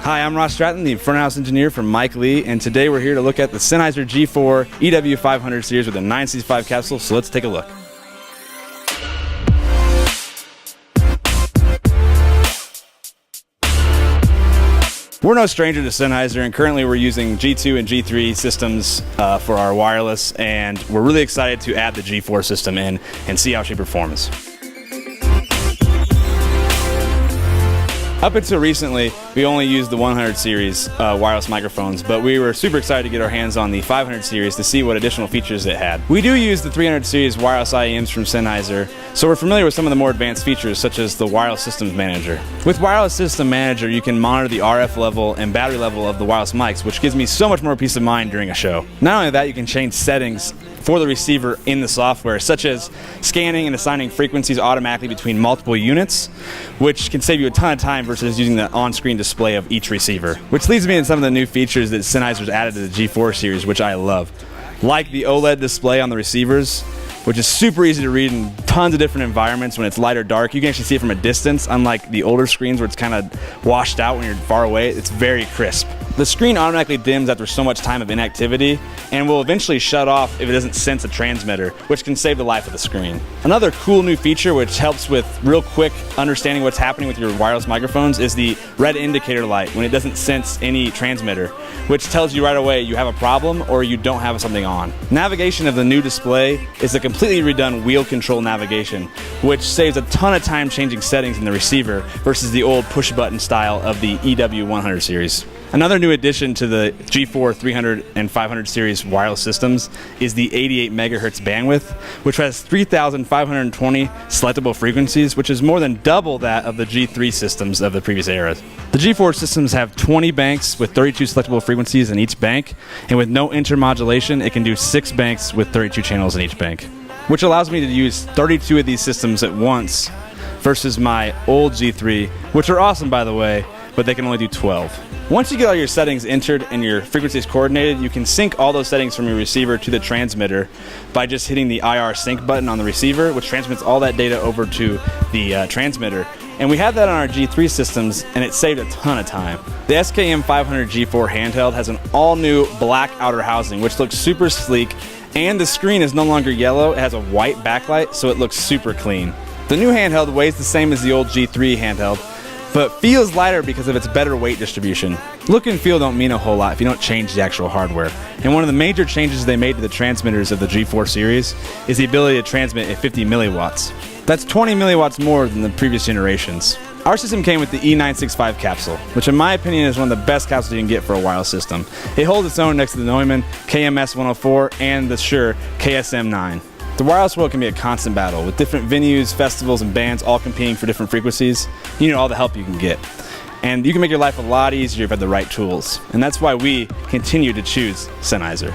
Hi, I'm Ross Stratton, the front house engineer from Mike Lee, and today we're here to look at the Sennheiser G4 EW500 series with a 965 capsule, so let's take a look. We're no stranger to Sennheiser, and currently we're using G2 and G3 systems for our wireless, and we're really excited to add the G4 system in and see how she performs. Up until recently, we only used the 100 series wireless microphones, but we were super excited to get our hands on the 500 series to see what additional features it had. We do use the 300 series wireless IEMs from Sennheiser, so we're familiar with some of the more advanced features such as the Wireless Systems Manager. With Wireless System Manager, you can monitor the RF level and battery level of the wireless mics, which gives me so much more peace of mind during a show. Not only that, you can change settings for the receiver in the software, such as scanning and assigning frequencies automatically between multiple units, which can save you a ton of time versus using the on-screen display of each receiver. Which leads me into some of the new features that Sennheiser's added to the G4 series, which I love. Like the OLED display on the receivers, which is super easy to read in tons of different environments when it's light or dark. You can actually see it from a distance, unlike the older screens where it's kind of washed out when you're far away. It's very crisp. The screen automatically dims after so much time of inactivity and will eventually shut off if it doesn't sense a transmitter, which can save the life of the screen. Another cool new feature which helps with real quick understanding what's happening with your wireless microphones is the red indicator light when it doesn't sense any transmitter, which tells you right away you have a problem or you don't have something on. Navigation of the new display is a completely redone wheel control navigation, which saves a ton of time changing settings in the receiver versus the old push button style of the EW100 series. Another new addition to the G4 300 and 500 series wireless systems is the 88 megahertz bandwidth, which has 3,520 selectable frequencies, which is more than double that of the G3 systems of the previous eras. The G4 systems have 20 banks with 32 selectable frequencies in each bank, and with no intermodulation, it can do 6 banks with 32 channels in each bank, which allows me to use 32 of these systems at once versus my old G3, which are awesome by the way, but they can only do 12. Once you get all your settings entered and your frequencies coordinated, you can sync all those settings from your receiver to the transmitter by just hitting the IR sync button on the receiver, which transmits all that data over to the transmitter. And we had that on our G3 systems, and it saved a ton of time. The SKM 500 G4 handheld has an all-new black outer housing, which looks super sleek, and the screen is no longer yellow. It has a white backlight, so it looks super clean. The new handheld weighs the same as the old G3 handheld, but feels lighter because of its better weight distribution. Look and feel don't mean a whole lot if you don't change the actual hardware. And one of the major changes they made to the transmitters of the G4 series is the ability to transmit at 50 milliwatts. That's 20 milliwatts more than the previous generations. Our system came with the E965 capsule, which in my opinion is one of the best capsules you can get for a wireless system. It holds its own next to the Neumann KMS 104 and the Shure KSM9. The wireless world can be a constant battle, with different venues, festivals, and bands all competing for different frequencies. You need all the help you can get. And you can make your life a lot easier if you have the right tools. And that's why we continue to choose Sennheiser.